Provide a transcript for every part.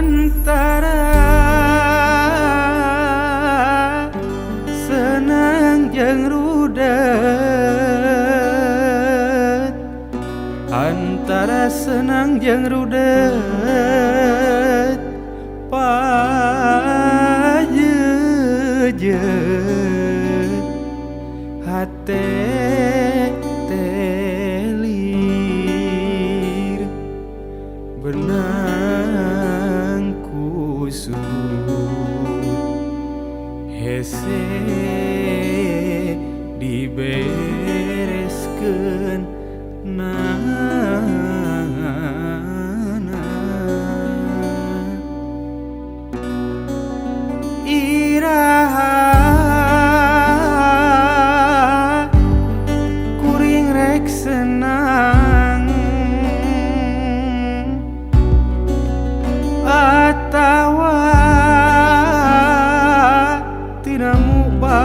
antara senang jeung rudet, antara senang jeung rudet, pajejeut hate telir benang kusut hese dibereskeun iraha kuring rek senang atawa tina mubagja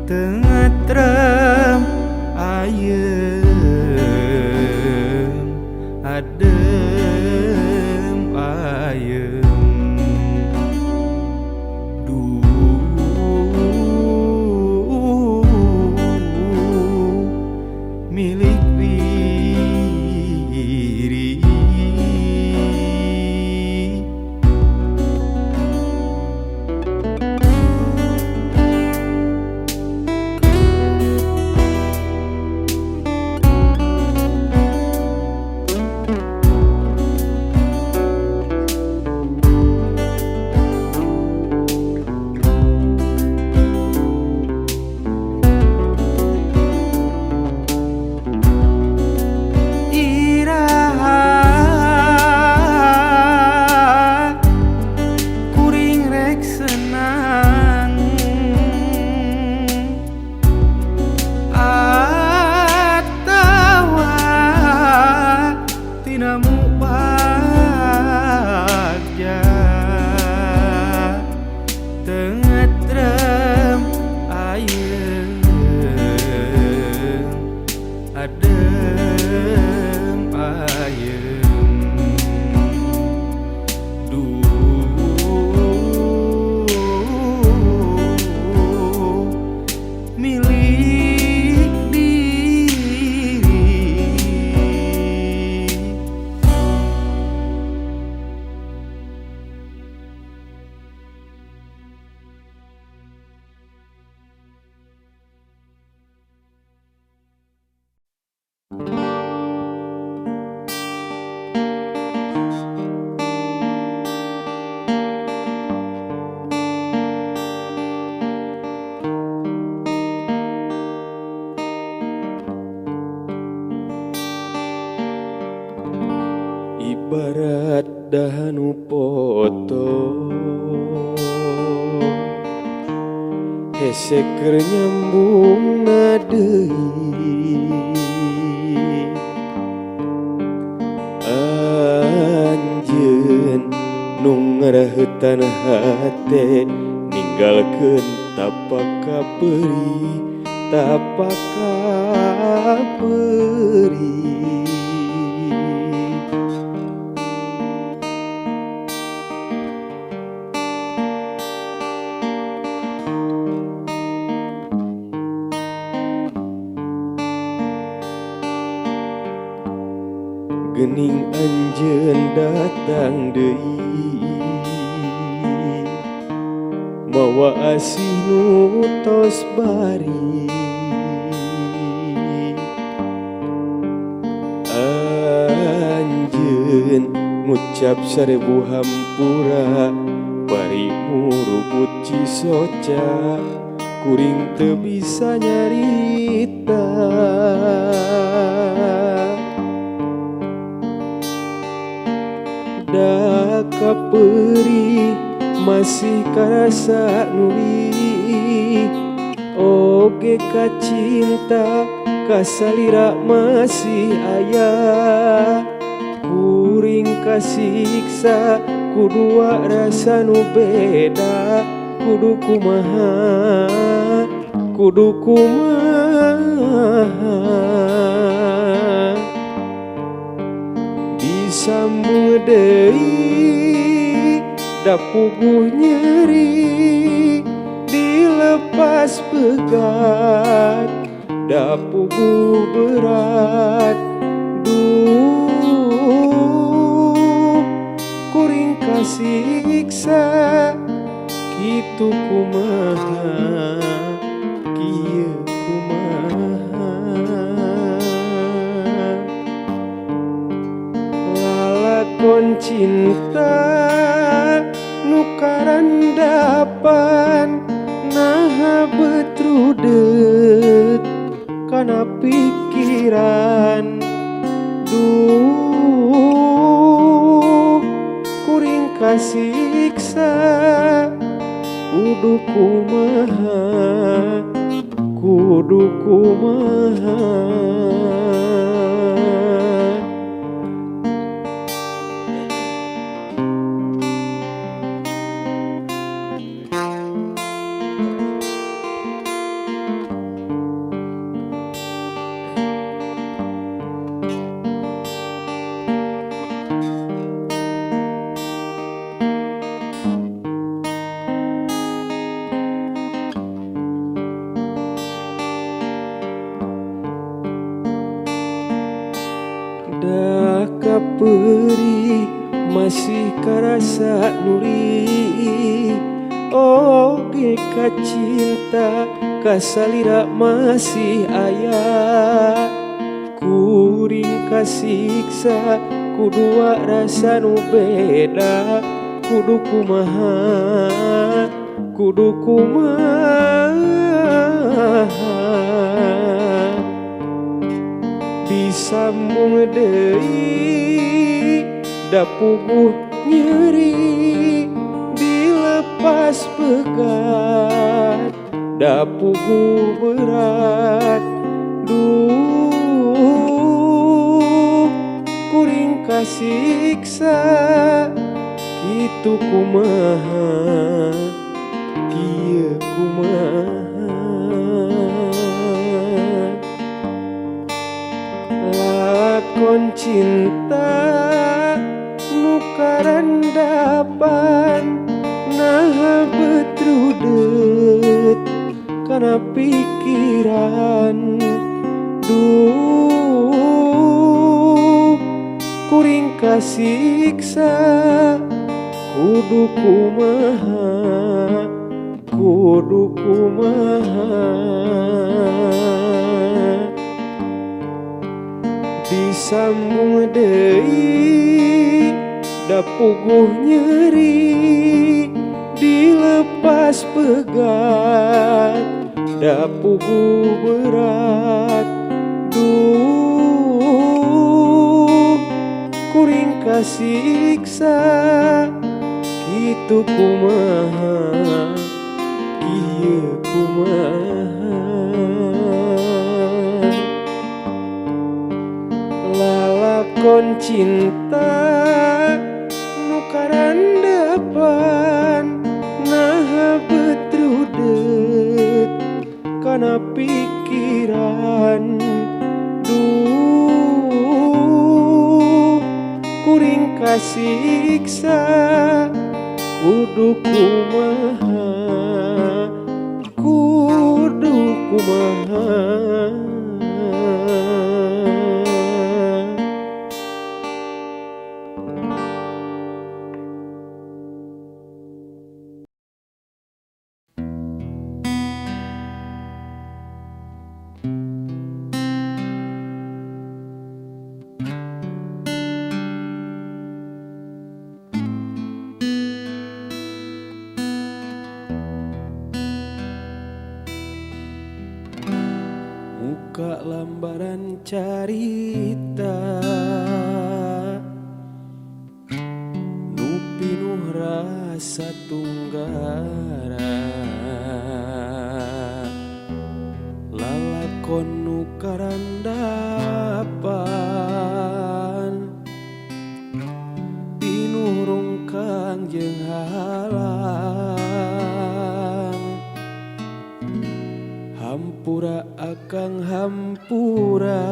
tengetrem ayeum adem ayeum milik diri. Tengetrem ayeum adem ayeum milik diri. Ibarat dahanu potong hese keur nyambung deui anjeun nu ngaraheutan hate ninggalkeun tapak kaperi. Gening anjeun datang deui mawa asih nu tos bari anjeun ngucap 1000 hampura bari murubut cisoca kuring teu bisa nyarita da kaperi masih karasa nuli oge kacinta kasalira masih aya kuring kasiksa kudua rasa nu beda kudu kumaha disambung deui da puguh nyeri dilepas pegat da puguh berat duh kuring kasiksa kitu kumaha kieu kumaha lalakon cinta nu karandapan naha betrudet kana pikiran duh kuring kasiksa kudu kumaha da kaperi masih karasa nuri oge kacinta kasalira masih aya kuring kasiksa kudua rasa nu beda kudu kumaha disambung deui da puguh nyeri dilepas pegat da puguh berat duh kuring kasiksa kitu kumaha kieu kumaha lakon cinta nu karandapan naha betrudet kana pikiran duh kuring kasiksa kudu kumaha disambung deui da puguh nyeri dilepas pegat da puguh berat duh kuring kasiksa kitu kumaha kieu kumaha lalakon cinta nu karandapan naha betrudet kana pikiran duh kuring kasiksa kudu kumaha muka lambaran carita nu pinuh rasa tunggara lalakon nu karandapan pinuh rungkang jeung halang hampura akang hampura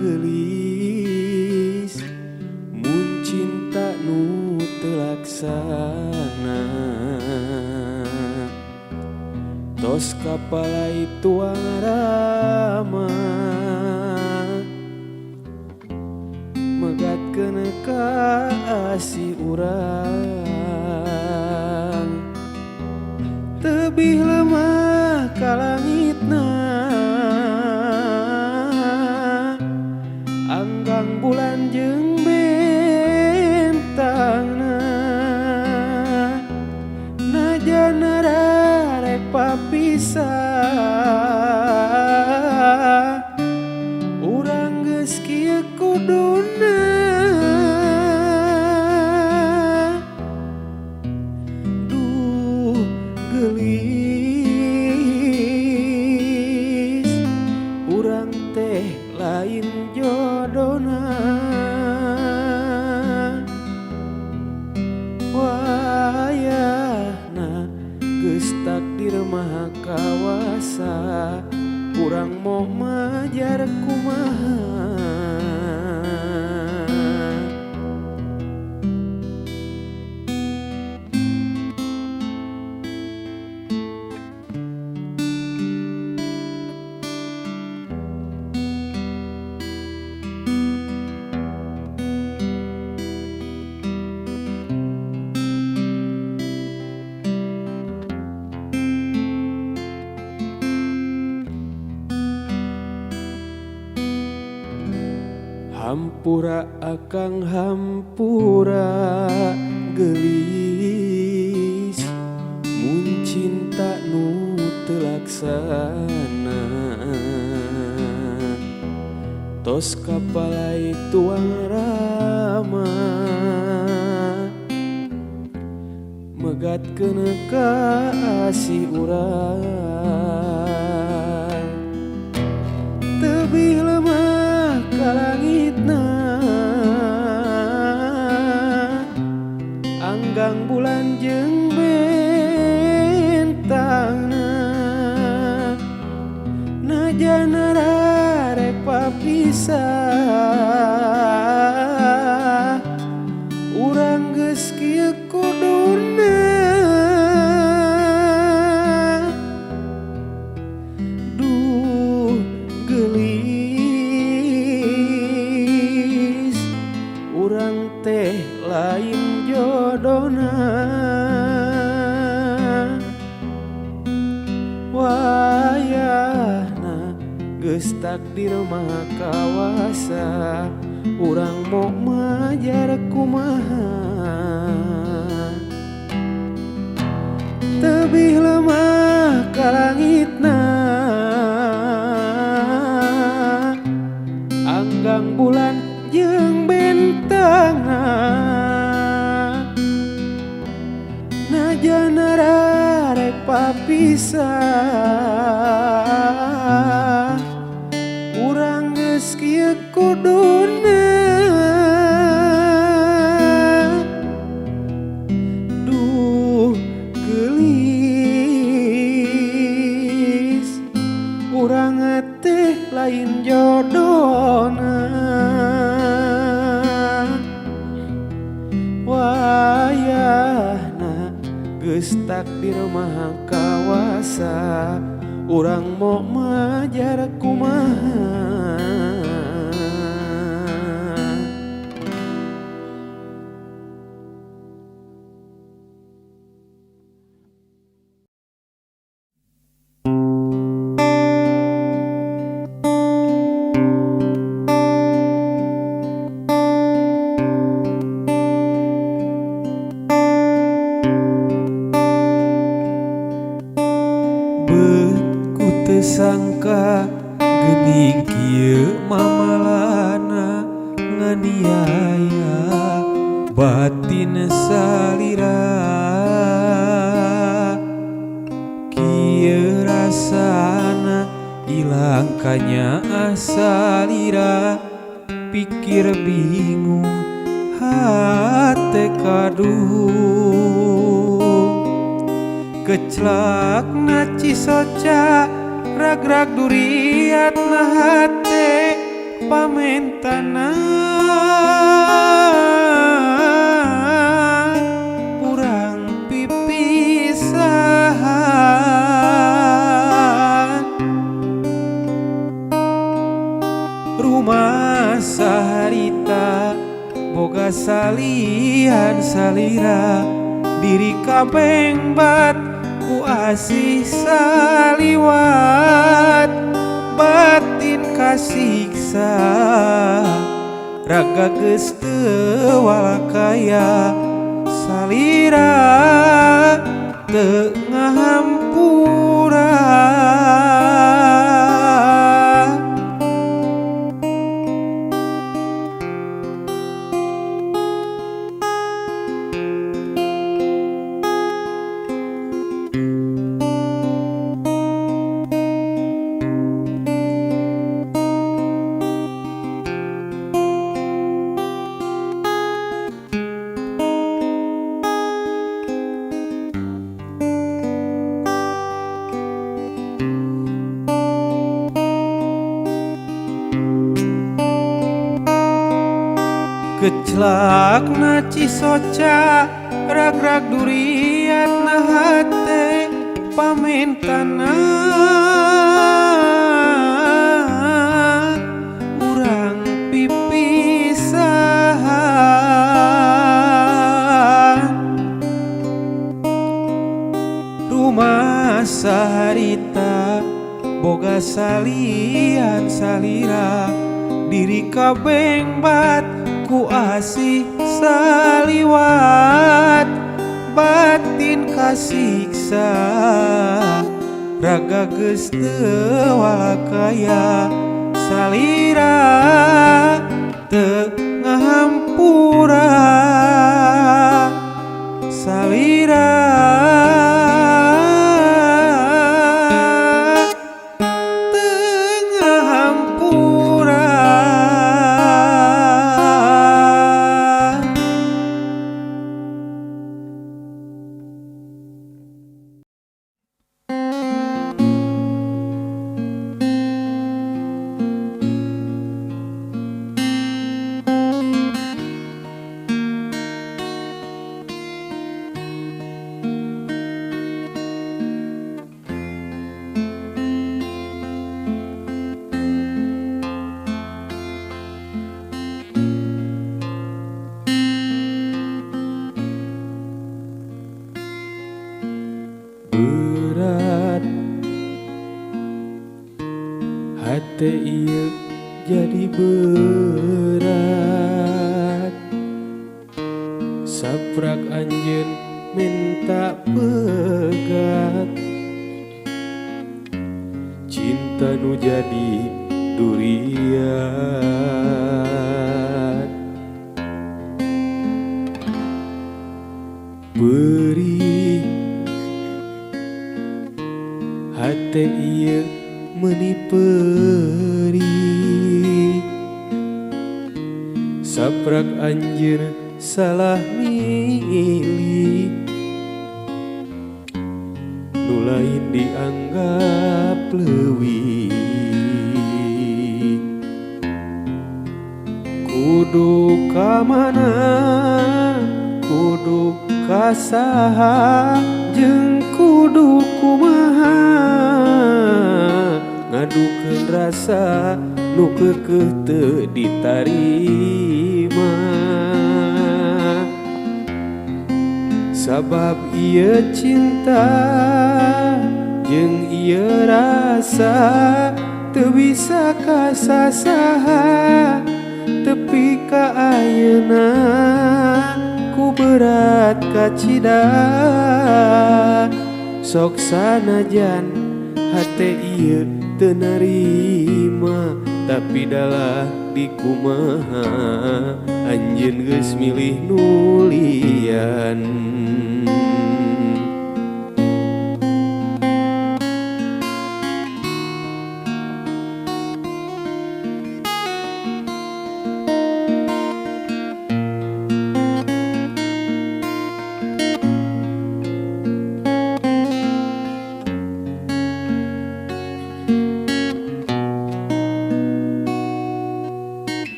geuli kapalai tuang rama megatkeun kasih urang tebih lemah ka langitna anggang bulan jeung bentangna najan rarek papisah urang geus kieu kuduna duh geulis urang teh lain jodona wayahna geus takdir maha kawasa urang moh majar kumaha hampura akang hampura gelis mun cinta nu teu laksana tos kapalai tuang rama megatkeun kasih urang tebih lemah ka langitna anggang bulan jeung bentangna najan rarek papisah urang geus kieu kuduna duh geulis urang teh lain jodona wayahna geus takdir maha kawasa urang moh majar kumaha tebih lemah ka langitna anggang bulan jeung bentangna najan rarek papisah urang geus kieu kuduna duh geulis urang teh lain jodona wayahna geus takdir maha kawasa urang moh majar kumaha ku teu sangka geuning kieu mamalana nganiaya batin salira kieu rasana ilang kanyaah salira pikir bingung hate kaduh keclak naci soca rag-rag duriat na hate pamentana urang pipisahan boga salihan salira diri kabeng bat ku asih saliwat batin kasiksa raga geus teu walakaya salira teu ngahampura. Keclakna Cisoca rag-rag duriatna hate pamentana urang pipisahan rumah saharita boga salian salira diri kabeng bat ku asih saliwat batin kasiksa raga geus teu walakaya salira teu ngahampura salira teu ngahampura. Berat hati ieu jadi berat saprak anjeun minta pegat cinta nu jadi durian beri hati ieu meuni peuri saprak anjeun salah milih nu lain dianggap leuwih kudu ka mana kudu ka saha jeung kudu kumaha ngadukeun rasa nu keukeuh teu ditarima sabab ieu cinta jeung ieu rasa teu bisa kasasaha tepi ka ayeuna ku berat kacida sok sanajan hate ieu teu narima tapi dalah dikumaha anjeun geus milih nulian.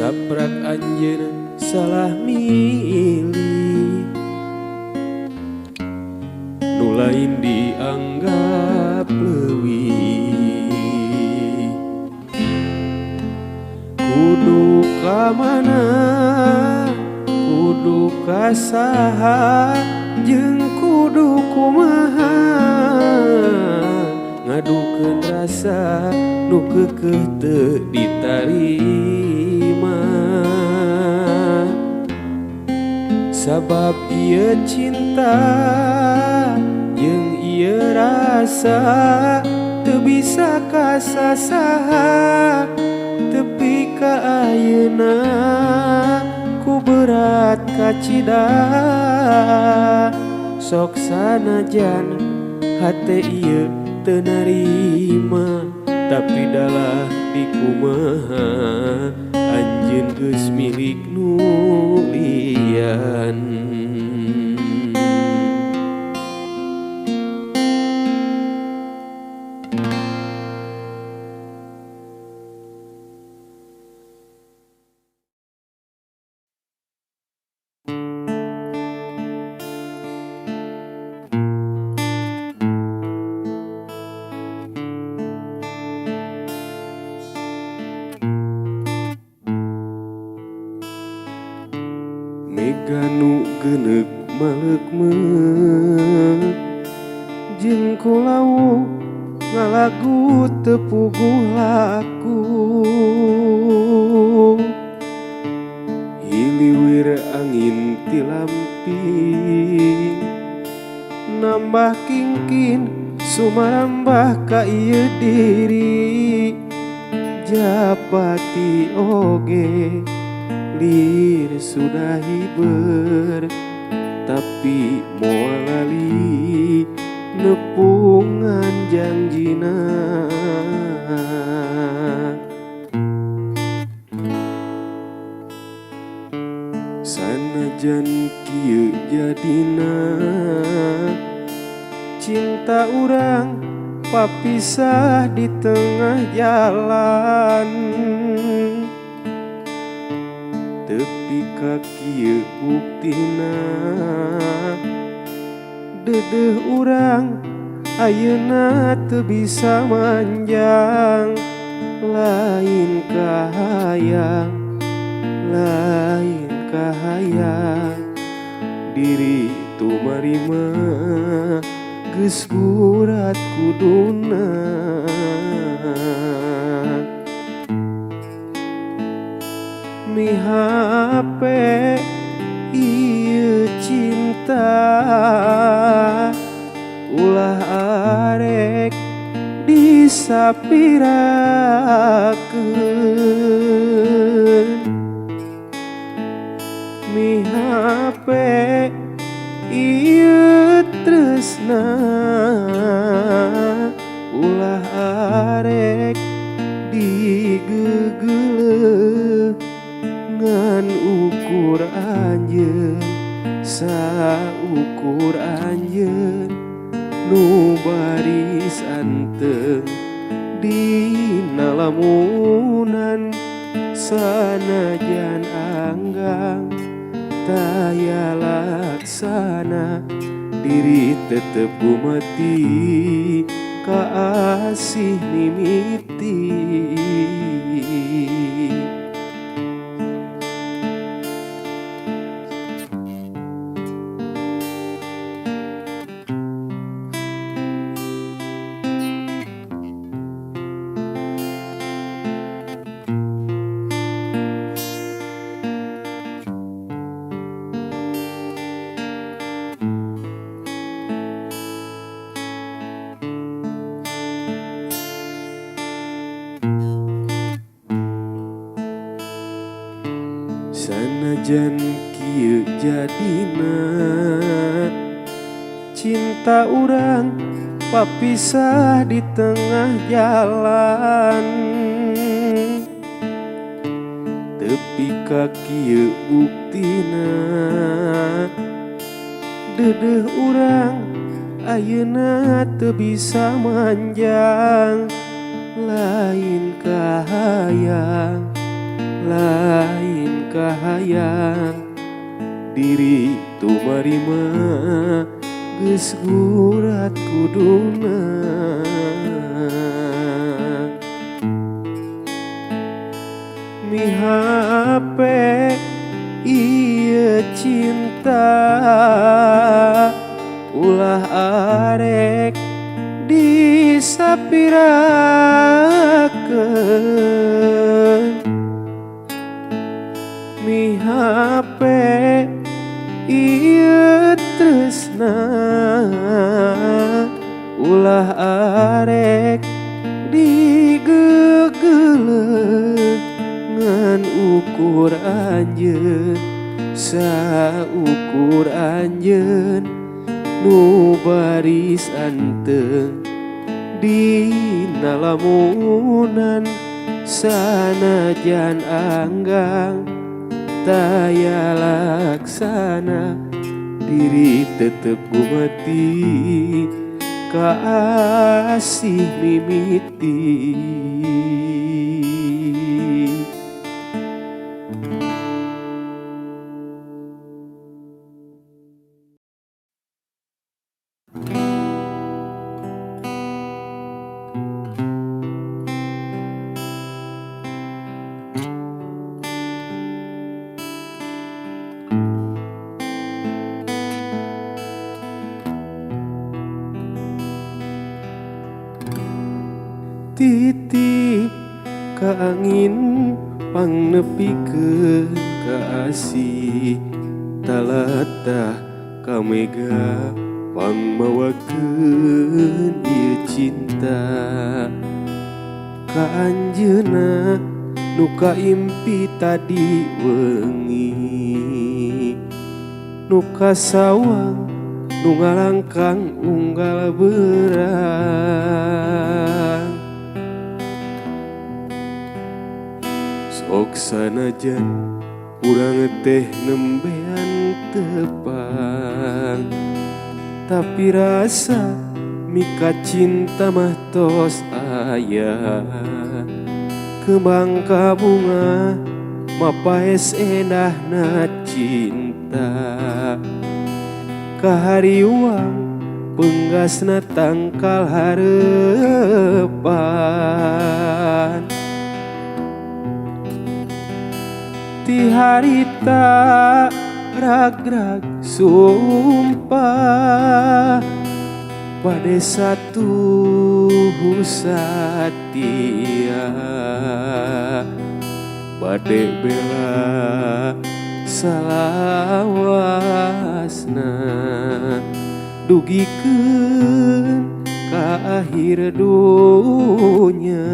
sabrak anjeun salah milih, nu lain dianggap leuwih. Kudu ka mana, kudu ka saha, jeung kudu kumaha, ngadukeun rasa nu keukeuh teu ditarima. Sabab ieu cinta jeung ieu rasa teu bisa kasasaha, tepi ka ayeuna ku berat kacida. Sok sanajan hate ieu teu narima, tapi dalah dikumaha anjeun geus milik nu lian. Mega nu geuneuk maleuk-meuk, jeung kulawu ngalagu teu puguh laku. Hiliwir angin ti lamping, nambah kingkin sumarambah ka ieu diri. Japati oge lir sudah hiber, tapi moal lali nepungan janjina. Sanajan kieu jadina, cinta urang papisah di tengah jalan. Tepi ka kieu buktina, dedeh urang ayeuna teu bisa manjang. Lain kahayang, lain kahayang, diri tu marima geus burat kuduna. Mihape ieu cinta, ulah arek disapirakeun. Mihape ieu tresna, ulah arek digeuleuh. Ngan ukur anjeun, saukur anjeun, nu baris anteng dina lamunan. Sanajan anggang taya laksana, diri tetep gumati ka asih mimiti. Sanajan kieu jadina, cinta urang papisah di tengah jalan. Tepi ka kieu buktina, dedeh urang ayeuna teu bisa manjang. Lain kahayang, lain kahayang diri tumarima geus gurat kuduna. Mihape ieu cinta ulah arek disapirakeun. Mihape ieu tresna ulah arek digegeleun ngan ukur anjeun saukur anjeun nu baris anteng dina lamunan sanajan anggang taya laksana diri tetep gumati kaasih mimiti. Titip ka angin pangnepikeun ka asih talatah ka mega pangmawakeun ieu cinta ka anjeunna nu kaimpi tadi wengi nu kasawang nu ngalangkang unggal berang. Sok sanajan urang teh nembean tepang, tapi rasa mika cinta mah tos aya. Kembang ka bunga mapaes endahna cinta, kahariwang penggasna tangkal harepan. Ti harita rag-rag sumpah pada satu satia bade bela salawasna dugikeun ka akhir dunya.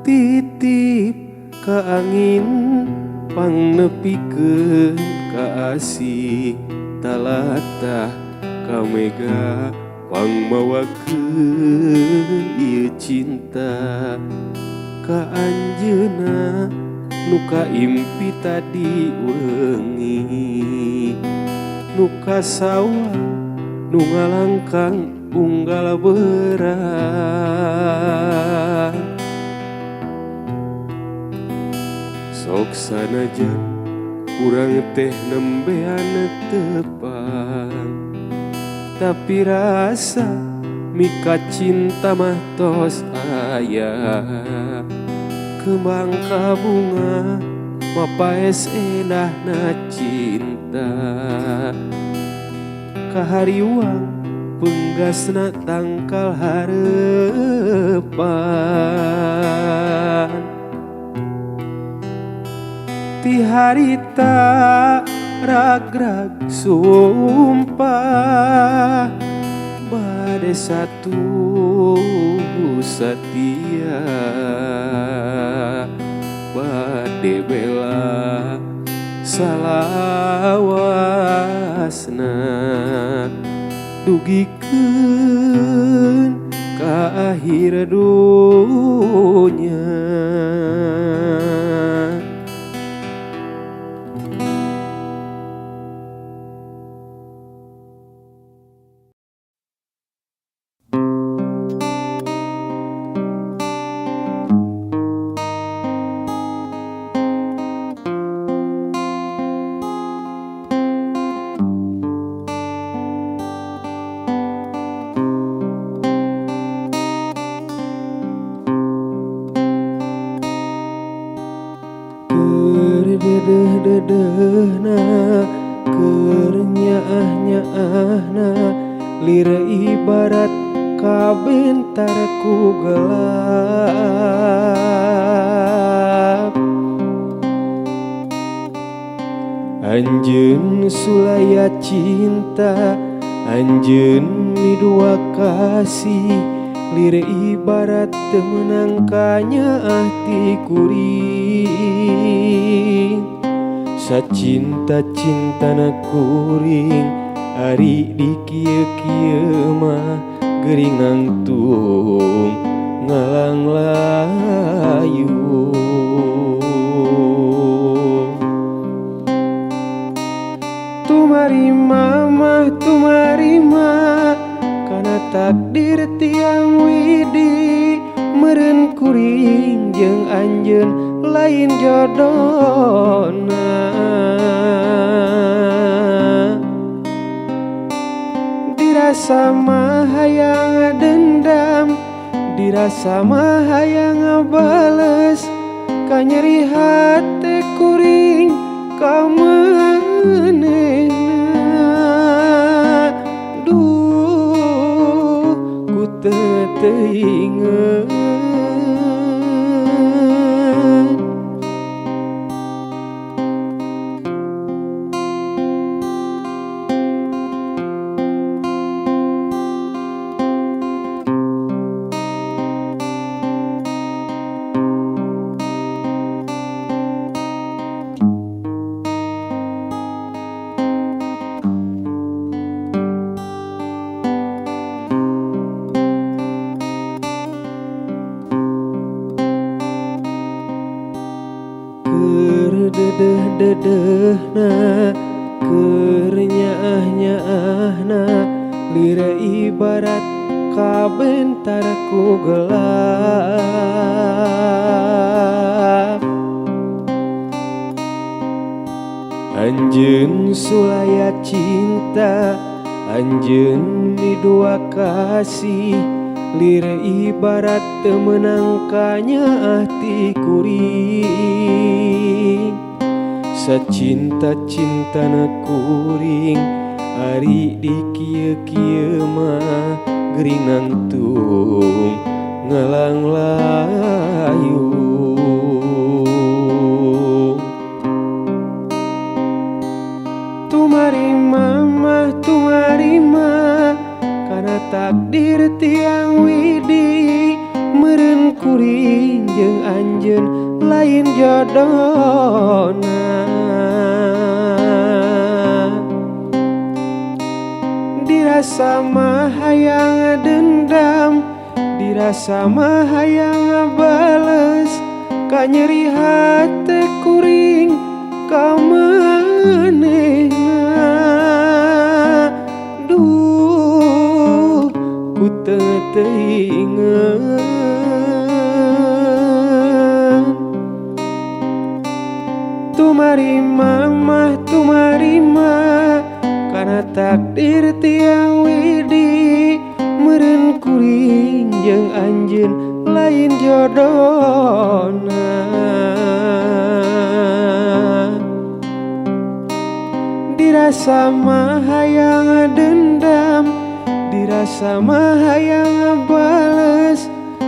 Titip ka angin pangnepikeun ka asih talatah ka mega pangmawakeun ieu cinta ka anjeunna nu kaimpi tadi wengi nu kasawang nu ngalangkang unggal berang. Sok sanajan urang teh nembean tepang, tapi rasa mika cinta mah tos aya. Kembang ka bunga mapaes endahna cinta, kahariwang penggasna tangkal harepan. Ti harita rag-rag sumpah bade satu satia gede bela salawasna dugikeun ka akhir dunya. Dedeh-dedehna keur nyaah-nyaahna lire ibarat kabentar ku gelap. Anjeun sulaya cinta, anjeun midua kasih, lire ibarat teu meunang kanyaah ti kuring. Sacinta-cintana kuring ari di kieu-kieu mah geuring nangtung ngalang layu. Tumarima mah tumarima kana takdir tiang widi, meureun kuring jeung anjeun lain jodona. Dirasa mah hayang dendam, dirasa mah hayang bales, ka nyeri hate kuring ka manehna. Duh ku teu teuingeun. Dedeh-dedehna keur nyaah-nyaahna lire ibarat kabentar ku gelap. Anjeun sulaya cinta, anjeun midua kasih, lire ibarat teu meunang kanyaah ti kuring. Sacinta-cintana kuring ari di kieu-kieu mah geuring nangtung ngalang layu. Tumarima mah tumarima kana takdir tiang widi, meureun kuring jeung anjeun lain jodona. Dirasa mah hayang dendam, dirasa mah hayang bales, ka nyeri hate kuring ka manehna. Duh ku teu teuingeun. Tumarima mah tumarima kana takdir tiang widi, meureun kuring jeung anjeun lain jodona. Dirasa mah hayang dendam, dirasa mah hayang bales,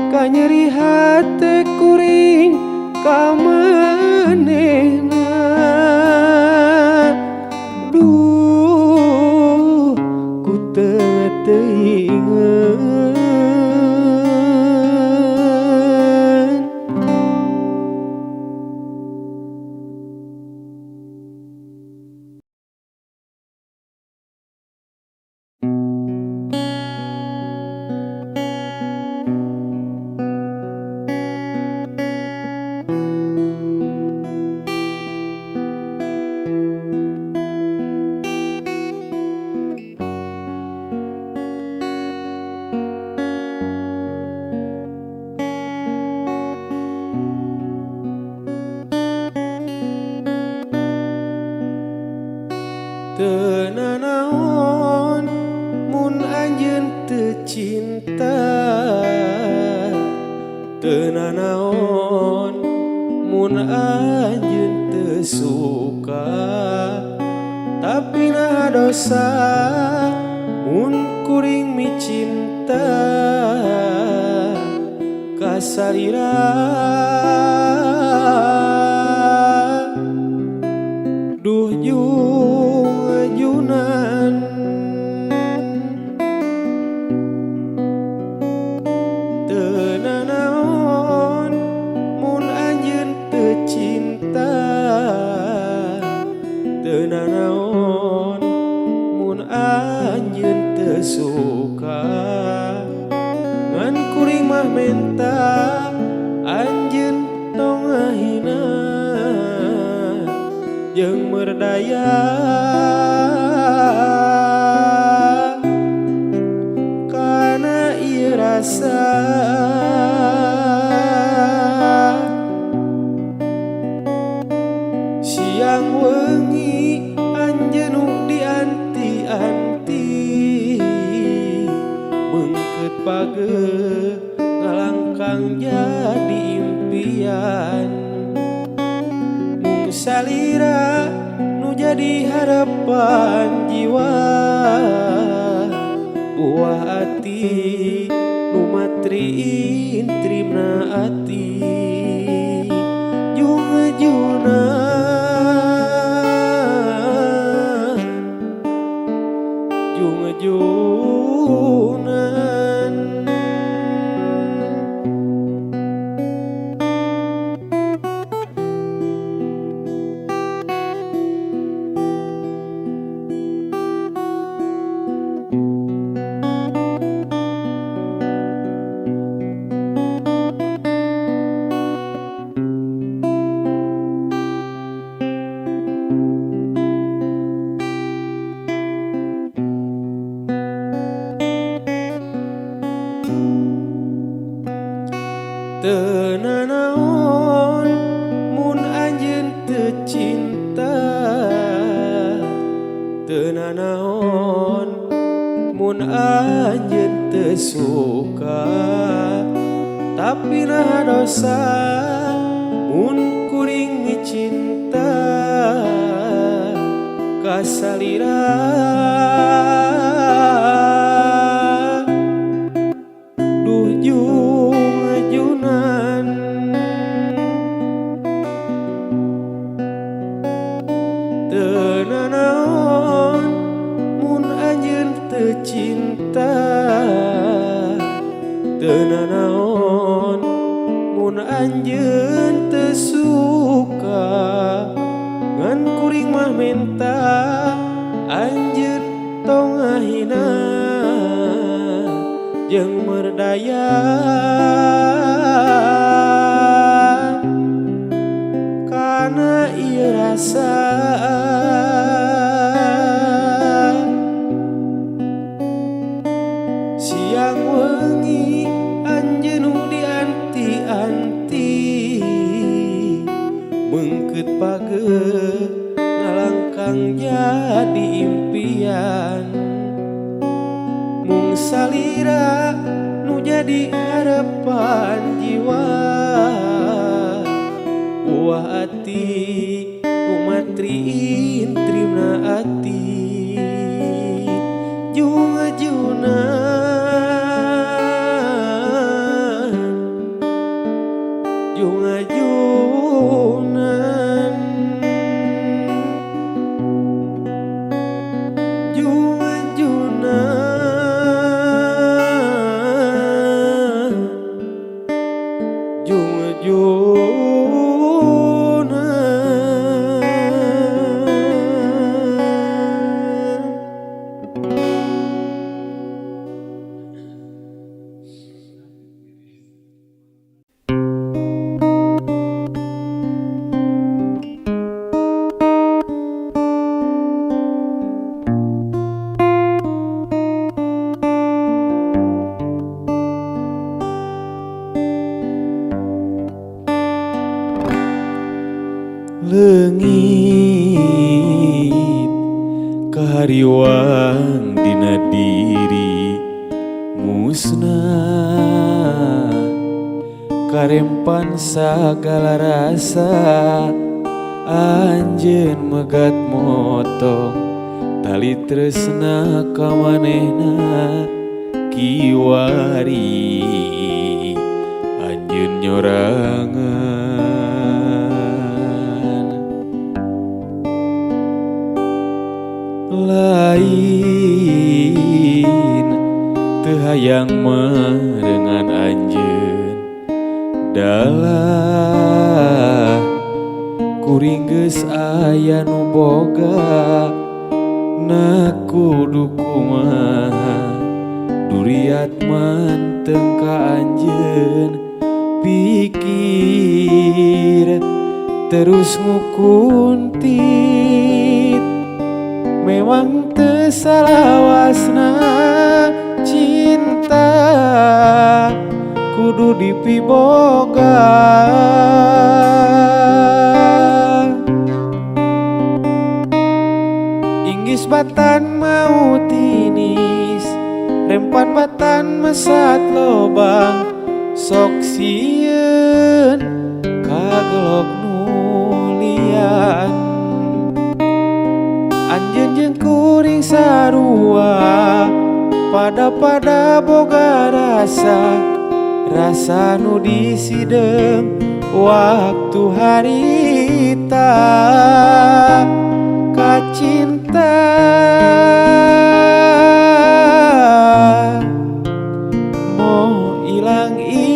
ka nyeri hate kuring ka manehna. Duh ku teu teuingeun. Teu nanaon mun anjeun teu cinta, teu nanaon mun anjeun teu suka, tapi nah dosa mun kuring micinta ka salira. Duh jungan teu nanaon mun anjeun teu cinta, teu nanaon mun anjeun teu suka, ngan kuring mah menta anjeun tong ngahina jeung merdaya. Kana ieu rasa siang wengi anjeun nu dianti-anti, beungkeut pageuh ngalangkang jadi impian, mung salira nu jadi harapan jiwa, buah hati nu matri intrimna ati jung-juna jung-junan. Teu nanaon mun anjeun teu cinta, teu nanaon mun anjeun teu suka, tapi nah dosa mun kuring micinta ka salira. Duh jungan teu nanaon mun anjeun teu cinta, teu nanaon mun anjeun teu suka, ngan kuring mah menta anjeun tong ngahina jeung merdaya. Kana ieu rasa siang wengi anjeun nu dianti-anti, beungkeut pageuh ngalangkang jadi impian, mung salira nu jadi harapan jiwa, buah hati nu matri intrimna ati jung-junan jung-junan jung-junan leungit hariwang dina diri musnah karempan sagala rasa anjeun megat motong tali tresna ka manehna kiwari anjeun nyorangan lain teu hayang merengan anjeun dalah kuring geus aya nu boga na kudu kumaha duriat manteng ka anjeun pikir terus ngukuntit memang teu salawasna cinta kudu dipiboga inggis batan mau tinis rempan batan mesat lobang sok sieun kagelok nulian anjeun jeung kuring sarua pada boga rasa nu disidem waktu harita kacinta mau ilang-ilang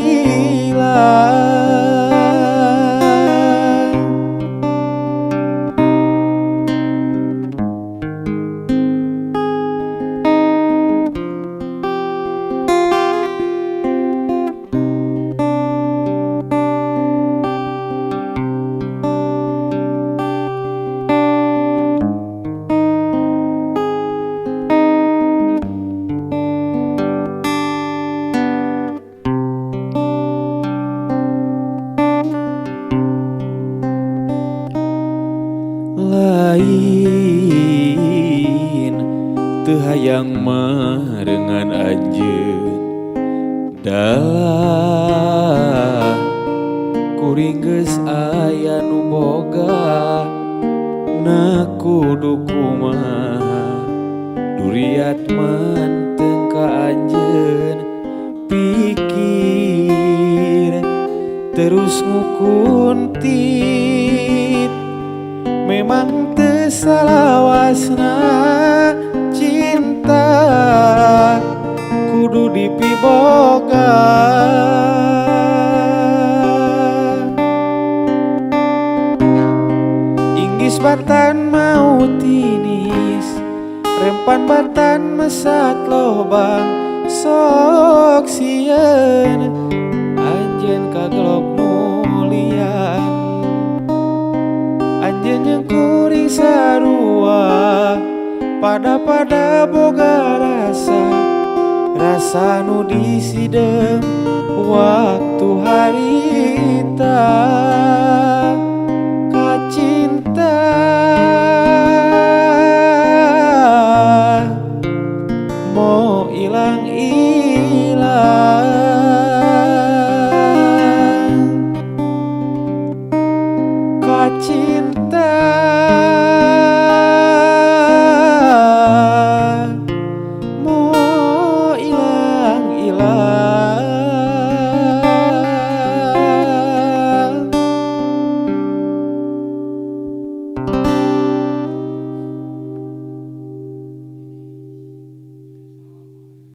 lain teu hayang marengan anjeun dalah kuring geus aya nu boga na kudu kumaha duriat manteng ka anjeun pikir terus ngukuntit memang teu salawasna cinta kudu dipiboga inggis batan mau tinis rempan batan mesat lobang sok sieun anjeun kagelok nulian anjeun jeung kuring sarua pada boga rasa nu disidem waktu harita kacinta mau ilang-ilang kacinta